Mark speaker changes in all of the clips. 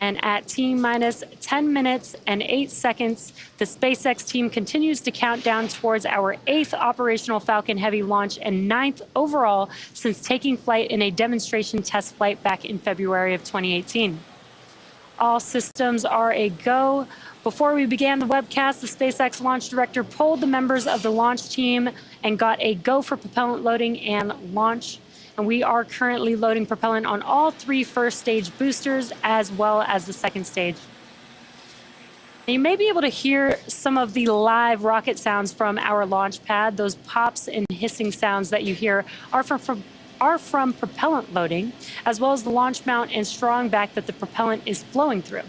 Speaker 1: And at T-minus 10 minutes and 8 seconds, the SpaceX team continues to count down towards our 8th operational Falcon Heavy launch and 9th overall since taking flight in a demonstration test flight back in February of 2018. All systems are a go. Before we began the webcast, the SpaceX launch director polled the members of the launch team and got a go for propellant loading and launch. And we are currently loading propellant on all 3 first stage boosters as well as the second stage. And you may be able to hear some of the live rocket sounds from our launch pad. Those pops and hissing sounds that you hear are from propellant loading, as well as the launch mount and strong back that the propellant is flowing through.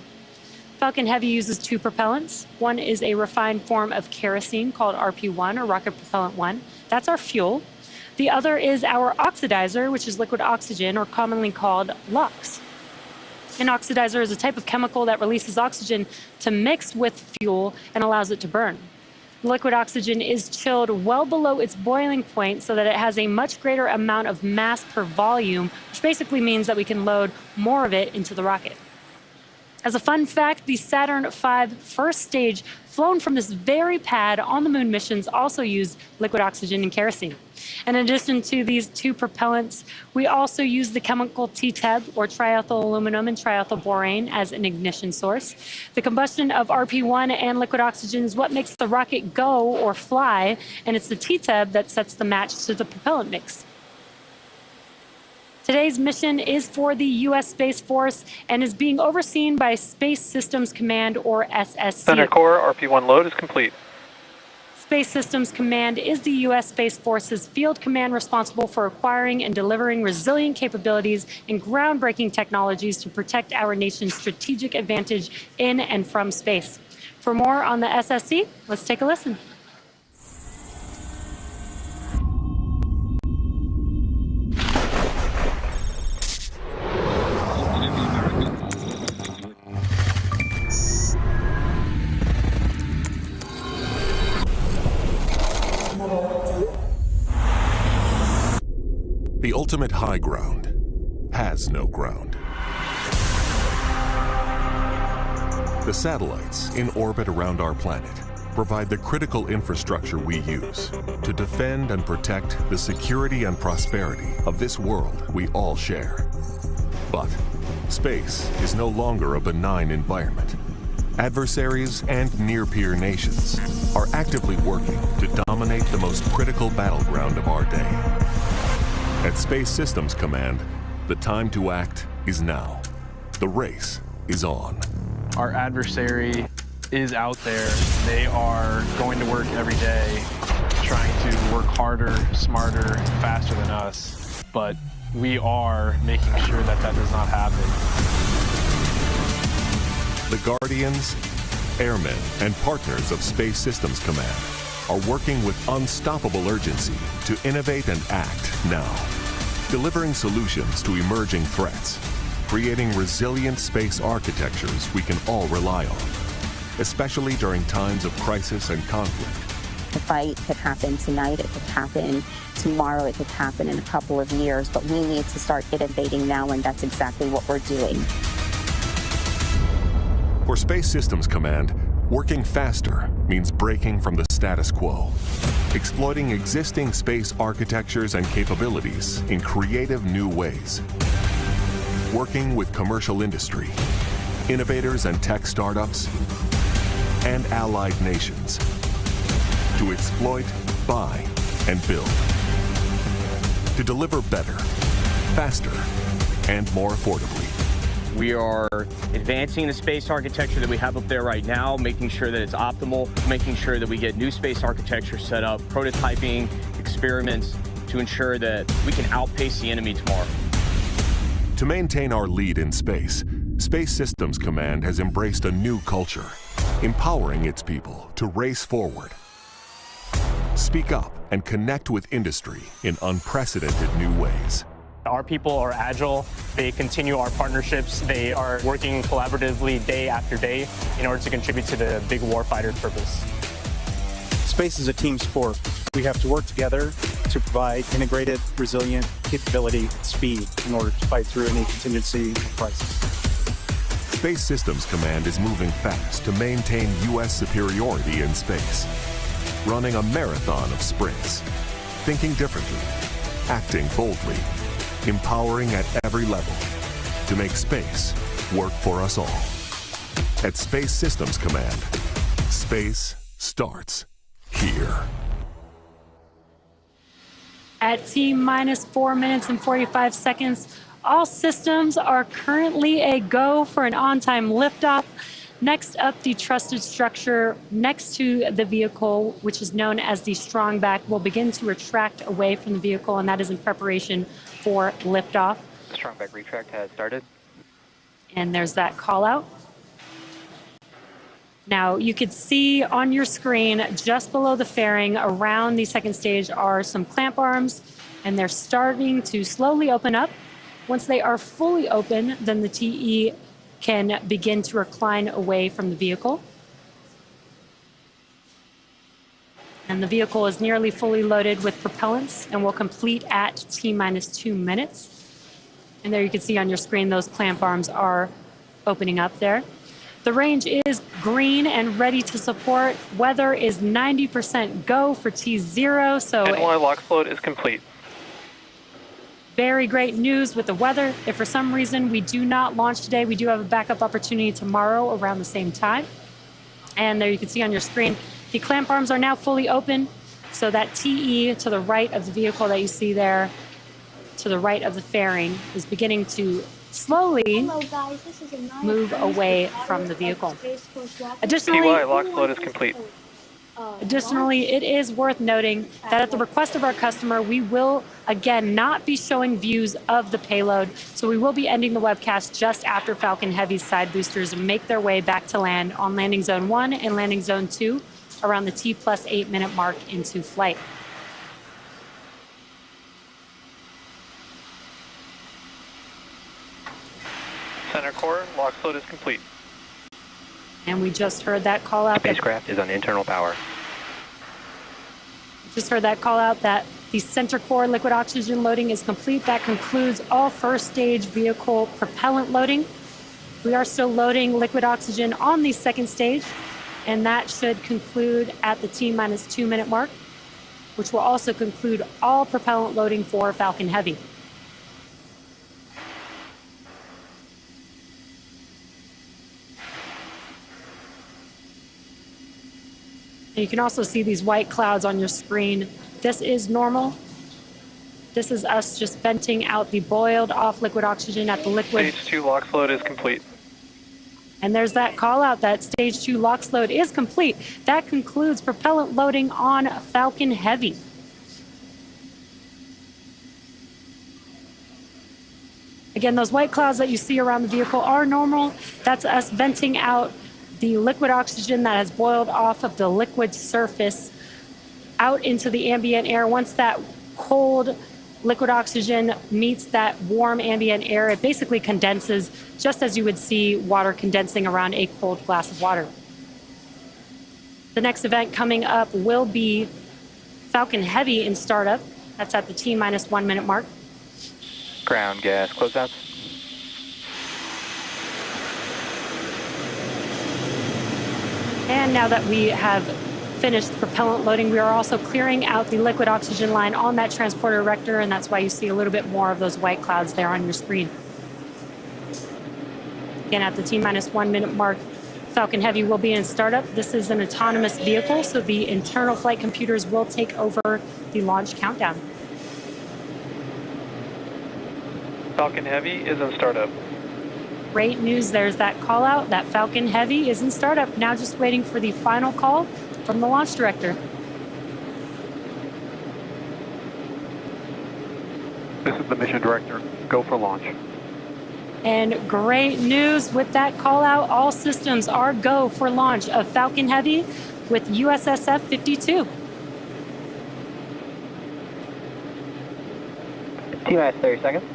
Speaker 1: Falcon Heavy uses 2 propellants. One is a refined form of kerosene called RP1, or Rocket Propellant 1. That's our fuel. The other is our oxidizer, which is liquid oxygen, or commonly called LOX. An oxidizer is a type of chemical that releases oxygen to mix with fuel and allows it to burn. Liquid oxygen is chilled well below its boiling point so that it has a much greater amount of mass per volume, which basically means that we can load more of it into the rocket. As a fun fact, the Saturn V first stage flown from this very pad on the moon missions also used liquid oxygen and kerosene. In addition to these 2 propellants, we also use the chemical TTEB, or triethyl aluminum and triethyl borane, as an ignition source. The combustion of RP1 and liquid oxygen is what makes the rocket go or fly, and it's the TTEB that sets the match to the propellant mix. Today's mission is for the U.S. Space Force and is being overseen by Space Systems Command, or SSC.
Speaker 2: Center Core, RP1 load is complete.
Speaker 1: Space Systems Command is the U.S. Space Force's field command responsible for acquiring and delivering resilient capabilities and groundbreaking technologies to protect our nation's strategic advantage in and from space. For more on the SSC, let's take a listen.
Speaker 3: The ultimate high ground has no ground. The satellites in orbit around our planet provide the critical infrastructure we use to defend and protect the security and prosperity of this world we all share. But space is no longer a benign environment. Adversaries and near-peer nations are actively working to dominate the most critical battleground of our day. At Space Systems Command, the time to act is now. The race is on.
Speaker 4: Our adversary is out there. They are going to work every day, trying to work harder, smarter, faster than us. But we are making sure that that does not happen.
Speaker 3: The Guardians, airmen, and partners of Space Systems Command are working with unstoppable urgency to innovate and act now, delivering solutions to emerging threats, creating resilient space architectures we can all rely on, especially during times of crisis and conflict.
Speaker 5: The fight could happen tonight, it could happen tomorrow, it could happen in a couple of years, but we need to start innovating now, and that's exactly what we're doing.
Speaker 3: For Space Systems Command, working faster means breaking from the status quo, exploiting existing space architectures and capabilities in creative new ways, working with commercial industry, innovators and tech startups, and allied nations to exploit, buy, and build, to deliver better, faster, and more affordably.
Speaker 6: We are advancing the space architecture that we have up there right now, making sure that it's optimal, making sure that we get new space architecture set up, prototyping, experiments, to ensure that we can outpace the enemy tomorrow.
Speaker 3: To maintain our lead in space, Space Systems Command has embraced a new culture, empowering its people to race forward, speak up, and connect with industry in unprecedented new ways.
Speaker 7: Our people are agile, they continue our partnerships, they are working collaboratively day after day in order to contribute to the big warfighter purpose.
Speaker 8: Space is a team sport. We have to work together to provide integrated, resilient capability and speed in order to fight through any contingency or crisis.
Speaker 3: Space Systems Command is moving fast to maintain U.S. superiority in space. Running a marathon of sprints. Thinking differently. Acting boldly. Empowering at every level. To make space work for us all. At Space Systems Command, space starts here.
Speaker 1: At T-minus 4 minutes and 45 seconds, all systems are currently a go for an on-time liftoff. Next up, the trusted structure next to the vehicle, which is known as the strong back, will begin to retract away from the vehicle, and that is in preparation for liftoff.
Speaker 2: Strong back retract has started.
Speaker 1: And there's that call out. Now, you could see on your screen, just below the fairing, around the second stage are some clamp arms, and they're starting to slowly open up. Once they are fully open, then the TE can begin to recline away from the vehicle. And the vehicle is nearly fully loaded with propellants and will complete at T-minus 2 minutes. And there you can see on your screen, those clamp arms are opening up there. The range is green and ready to support. Weather is 90% go for T0, so
Speaker 2: NY LOX float is complete.
Speaker 1: very great news with the weather. If for some reason we do not launch today, we do have a backup opportunity tomorrow around the same time. And there you can see on your screen, the clamp arms are now fully open. So that TE to the right of the vehicle that you see there, to the right of the fairing, is beginning to slowly move away from the vehicle. Additionally,
Speaker 2: PY LOX float is complete.
Speaker 1: Additionally, it is worth noting that at the request of our customer, we will, again, not be showing views of the payload. So we will be ending the webcast just after Falcon Heavy's side boosters make their way back to land on Landing Zone 1 and Landing Zone 2 around the T+8 minute mark into flight.
Speaker 2: Center core, LOX float is complete.
Speaker 1: And we just heard that call out.
Speaker 2: Spacecraft is on internal power.
Speaker 1: Just heard that call out that the center core liquid oxygen loading is complete. That concludes all first stage vehicle propellant loading. We are still loading liquid oxygen on the second stage, and that should conclude at the T-minus 2 minute mark, which will also conclude all propellant loading for Falcon Heavy. And you can also see these white clouds on your screen. This is normal. This is us just venting out the boiled off liquid oxygen at the liquid.
Speaker 2: Stage 2 LOX float is complete.
Speaker 1: And there's that call out that stage 2 LOX load is complete. That concludes propellant loading on Falcon Heavy. Again, those white clouds that you see around the vehicle are normal. That's us venting out the liquid oxygen that has boiled off of the liquid surface out into the ambient air. Once that cold liquid oxygen meets that warm ambient air, it basically condenses just as you would see water condensing around a cold glass of water. The next event coming up will be Falcon Heavy in startup. That's at the T-minus 1 minute mark.
Speaker 2: Ground gas closeouts.
Speaker 1: And now that we have finished propellant loading, we are also clearing out the liquid oxygen line on that transporter erector, and that's why you see a little bit more of those white clouds there on your screen. Again, at the T-minus 1 minute mark, Falcon Heavy will be in startup. This is an autonomous vehicle, so the internal flight computers will take over the launch countdown.
Speaker 2: Falcon Heavy is in startup.
Speaker 1: Great news, there's that call out. That Falcon Heavy is in startup. Now just waiting for the final call from the launch director.
Speaker 2: This is the mission director. Go for launch.
Speaker 1: And great news with that call out. All systems are go for launch of Falcon Heavy with USSF-52.
Speaker 2: T-minus 30 seconds.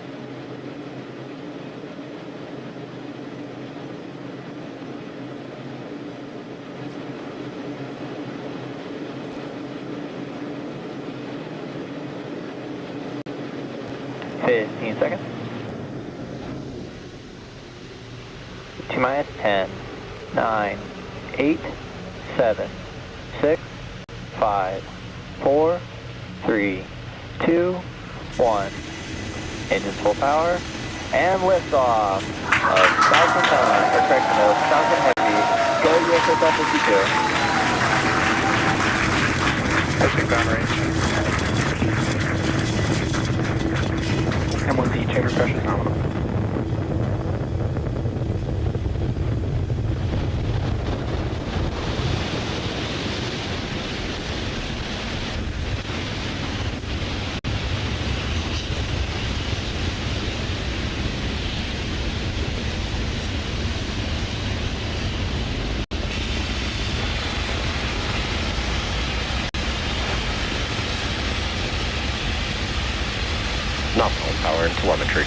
Speaker 2: T-minus 10, 9, 8, 7, 6, 5, 4, 3, 2, 1. Engines full power. And liftoff of Falcon Heavy. Go USSF-52. Pushing ground range. And 1 chamber pressure nominal.
Speaker 6: Nominal power and telemetry.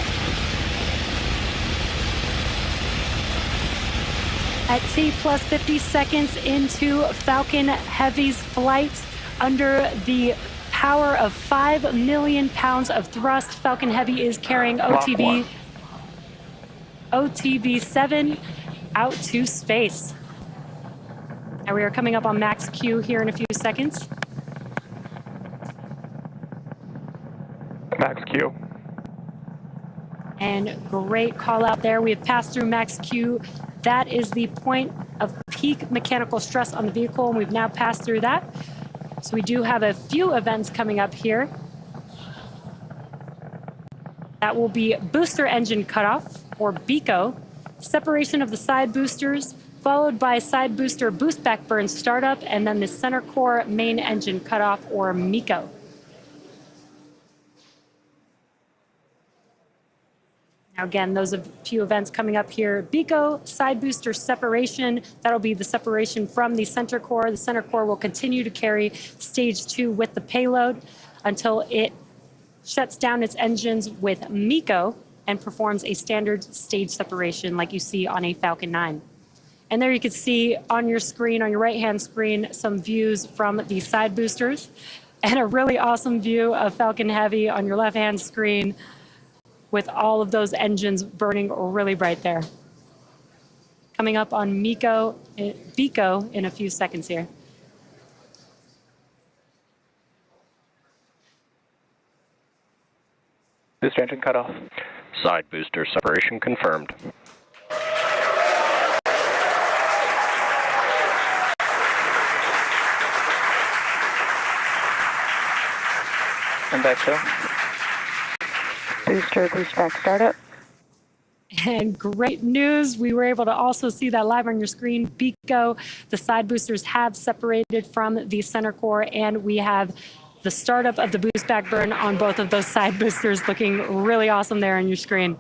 Speaker 1: At T plus 50 seconds into Falcon Heavy's flight under the power of 5 million pounds of thrust, Falcon Heavy is carrying OTV-7 out to space. Now we are coming up on max Q here in a few seconds.
Speaker 2: Max Q.
Speaker 1: And great call out there. We have passed through max Q. That is the point of peak mechanical stress on the vehicle, and we've now passed through that. So we do have a few events coming up here. That will be booster engine cutoff, or BECO, separation of the side boosters, followed by side booster boost back burn startup, and then the center core main engine cutoff, or MECO. Now again, those are a few events coming up here. BECO, side booster separation. That'll be the separation from the center core. The center core will continue to carry stage 2 with the payload until it shuts down its engines with MECO and performs a standard stage separation like you see on a Falcon 9. And there you can see on your screen, on your right-hand screen, some views from the side boosters and a really awesome view of Falcon Heavy on your left-hand screen, with all of those engines burning really bright there. Coming up on BECO in a few seconds here.
Speaker 2: Booster engine cutoff.
Speaker 6: Side booster separation confirmed.
Speaker 2: And back show.
Speaker 5: Booster boost back startup.
Speaker 1: And great news, we were able to also see that live on your screen. BECO, the side boosters have separated from the center core, and we have the startup of the boost back burn on both of those side boosters, looking really awesome there on your screen.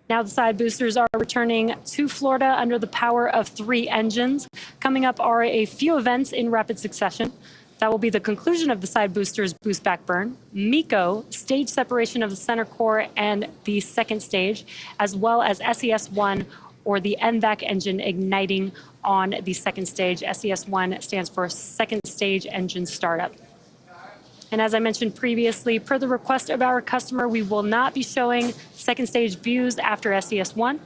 Speaker 1: Now the side boosters are returning to Florida under the power of 3 engines. Coming up are a few events in rapid succession. That will be the conclusion of the side boosters boost back burn, MECO, stage separation of the center core and the second stage, as well as SES-1, or the NVAC engine igniting on the second stage. SES-1 stands for second stage engine startup. And as I mentioned previously, per the request of our customer, we will not be showing second stage views after SES-1.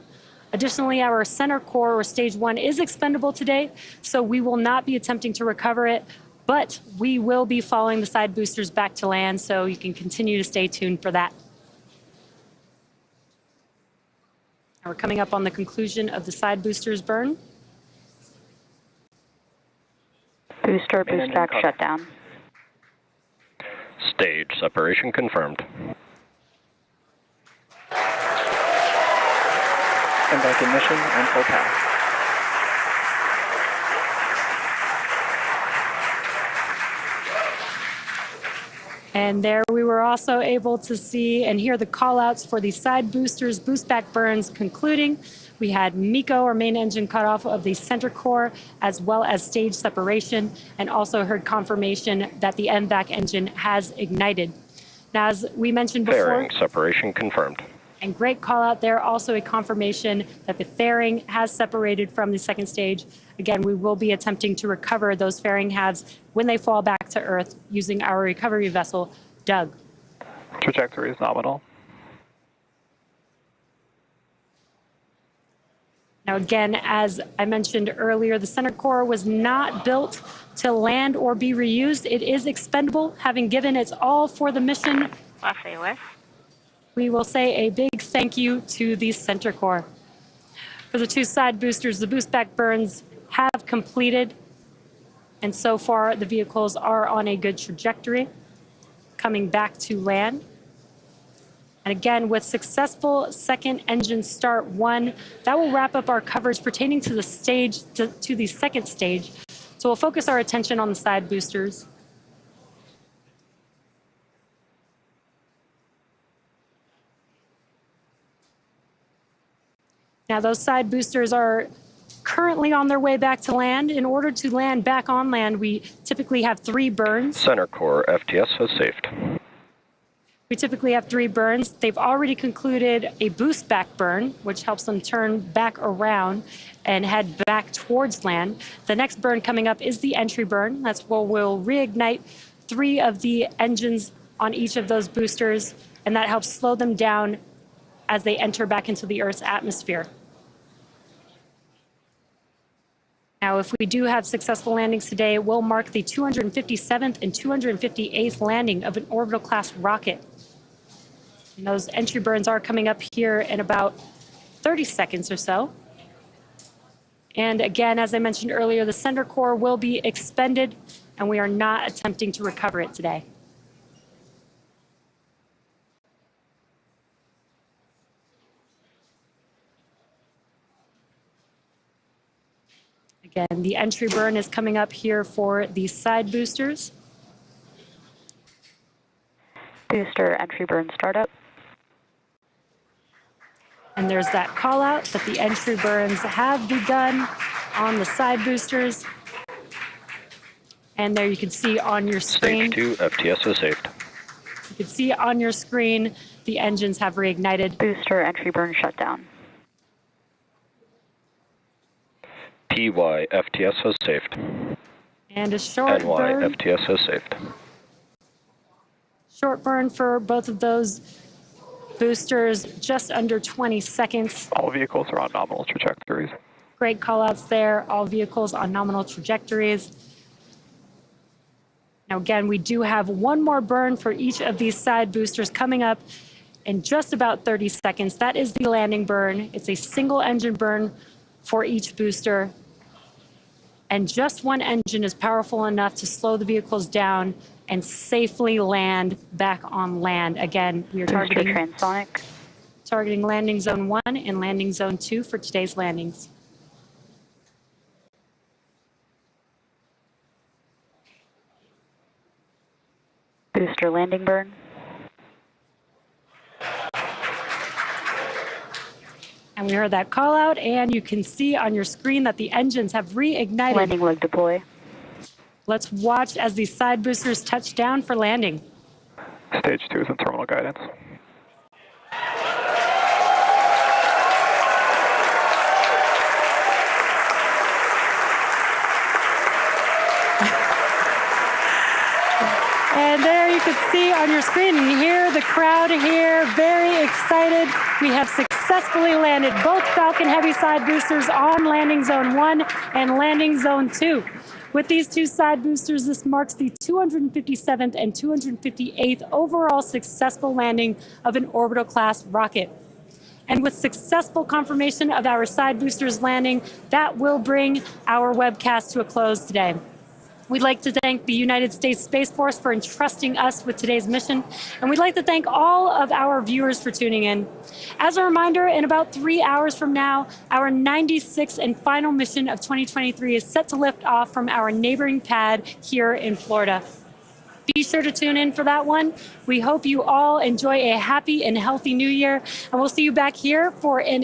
Speaker 1: Additionally, our center core, or stage 1, is expendable today, so we will not be attempting to recover it. But we will be following the side boosters back to land, so you can continue to stay tuned for that. Now we're coming up on the conclusion of the side boosters burn.
Speaker 5: Booster boost back shutdown.
Speaker 6: Stage separation confirmed.
Speaker 2: And back ignition and full power.
Speaker 1: And there we were also able to see and hear the call-outs for the side boosters boost back burns concluding. We had MECO, or main engine cutoff of the center core, as well as stage separation, and also heard confirmation that the NVAC engine has ignited. Now, as we mentioned before,
Speaker 6: Fairing separation confirmed.
Speaker 1: And great call out there, also a confirmation that the fairing has separated from the second stage. Again, we will be attempting to recover those fairing halves when they fall back to Earth using our recovery vessel, Doug.
Speaker 2: Trajectory is nominal.
Speaker 1: Now, again, as I mentioned earlier, the center core was not built to land or be reused. It is expendable, having given its all for the mission. We will say a big thank you to the center core. For the two side boosters, the boost back burns have completed, and so far the vehicles are on a good trajectory, coming back to land. And again, with successful second engine start 1, that will wrap up our coverage pertaining to the stage, to the second stage. So we'll focus our attention on the side boosters. Now, those side boosters are currently on their way back to land. In order to land back on land, we typically have 3 burns.
Speaker 9: Center core FTS has saved.
Speaker 1: We typically have 3 burns. They've already concluded a boost back burn, which helps them turn back around and head back towards land. The next burn coming up is the entry burn. That's where we'll reignite 3 of the engines on each of those boosters, and that helps slow them down as they enter back into the Earth's atmosphere. Now, if we do have successful landings today, it will mark the 257th and 258th landing of an orbital class rocket. And those entry burns are coming up here in about 30 seconds or so. And again, as I mentioned earlier, the center core will be expended, and we are not attempting to recover it today. Again, the entry burn is coming up here for the side boosters.
Speaker 10: Booster entry burn startup.
Speaker 1: And there's that call out that the entry burns have begun on the side boosters. And there you can see on your screen.
Speaker 9: Stage 2 FTS has saved.
Speaker 1: You can see on your screen the engines have reignited.
Speaker 10: Booster entry burn shutdown.
Speaker 9: PY FTS has saved.
Speaker 1: And a short
Speaker 9: NY
Speaker 1: burn.
Speaker 9: FTS has saved.
Speaker 1: Short burn for both of those boosters, just under 20 seconds.
Speaker 2: All vehicles are on nominal trajectories.
Speaker 1: Great callouts there. All vehicles on nominal trajectories. Now, again, we do have one more burn for each of these side boosters coming up in just about 30 seconds. That is the landing burn. It's a single engine burn for each booster. And just one engine is powerful enough to slow the vehicles down and safely land back on land. Again, we are targeting landing zone 1 and landing zone 2 for today's landings.
Speaker 10: Booster landing burn.
Speaker 1: And we heard that call out, and you can see on your screen that the engines have reignited.
Speaker 10: Landing leg deploy.
Speaker 1: Let's watch as these side boosters touch down for landing.
Speaker 2: Stage 2 is in terminal guidance.
Speaker 1: And there you can see on your screen and hear the crowd here, very excited. We have successfully landed both Falcon Heavy side boosters on landing zone 1 and landing zone 2. With these two side boosters, this marks the 257th and 258th overall successful landing of an orbital class rocket. And with successful confirmation of our side boosters landing, that will bring our webcast to a close today. We'd like to thank the United States Space Force for entrusting us with today's mission, and we'd like to thank all of our viewers for tuning in. As a reminder, in about 3 hours from now, our 96th and final mission of 2023 is set to lift off from our neighboring pad here in Florida. Be sure to tune in for that one. We hope you all enjoy a happy and healthy new year, and we'll see you back here for an